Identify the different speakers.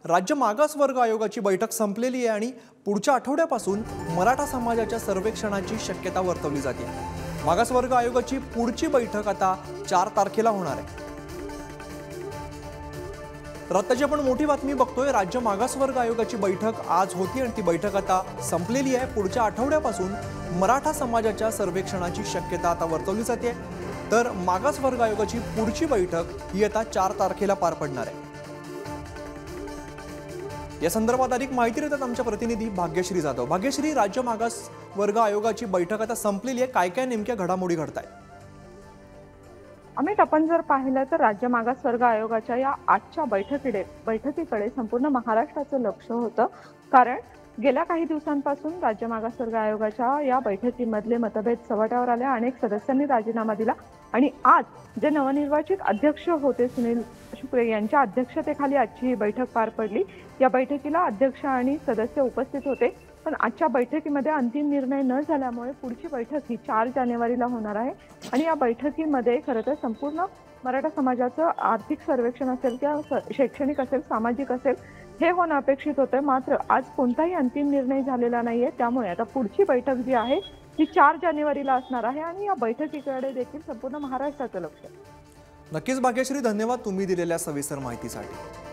Speaker 1: राज्य मागासवर्ग आयोगाची बैठक संपलेली आहे आणि पुढच्या आठवड्यापासून मराठा समाजाच्या सर्वेक्षणाची शक्यता वर्तवली जाते। मागासवर्ग आयोगाची पुढची बैठक आता 4 तारखेला होणार आहे। रत्नाची आपण मोठी बातमी बघतोय। राज्य मागासवर्ग आयोगाची बैठक आज होती आणि ती बैठक आता संपलेली आहे। पुढच्या आठवड्यापासून मराठा समाजाच्या सर्वेक्षणाची शक्यता आता वर्तवली जाते। तर मागासवर्ग आयोगाची पुढची बैठक ही आता 4 तारखेला पार पडणार आहे। या संदर्भात अधिक माहिती देतात आमच्या प्रतिनिधी भाग्यश्री जाधव। भाग्यश्री, राज्य मागासवर्ग आयोगाची बैठक आता संपलेली आहे, काय काय नेमक्या घडामोडी घडतायत?
Speaker 2: अमित, आपण जर पाहिलं तर राज्य मागासवर्ग आयोगाच्या या आजच्या बैठकीकडे संपूर्ण महाराष्ट्राचं लक्ष होतं। कारण गेल्या काही दिवसांपासून राज्य मागासवर्ग आयोगाच्या या बैठकीमधले मतभेद चव्हाट्यावर आले। अनेक सदस्यांनी राजीनामा दिला आणि आज जे नवनिर्वाचित अध्यक्ष होते सुनील शुक्रे यांच्या अध्यक्षतेखाली आजची ही बैठक पार पडली। या बैठकीला अध्यक्ष आणि सदस्य उपस्थित होते, पण आजच्या बैठकीमध्ये अंतिम निर्णय न झाल्यामुळे पुढची बैठक ही 4 जानेवारीला होणार आहे। आणि या बैठकीमध्ये खरं तर संपूर्ण मराठा समाजाचं आर्थिक सर्वेक्षण असेल किंवा शैक्षणिक असेल, सामाजिक असेल, हे होणं अपेक्षित होतं। मात्र आज कोणताही अंतिम निर्णय झालेला नाहीये, त्यामुळे आता पुढची बैठक जी आहे ती 4 जानेवारीला असणार आहे आणि या बैठकीकडे देखील संपूर्ण महाराष्ट्राचं लक्ष आहे।
Speaker 1: नक्कीच भाग्यश्री, धन्यवाद तुम्ही दिलेल्या सविस्तर माहितीसाठी।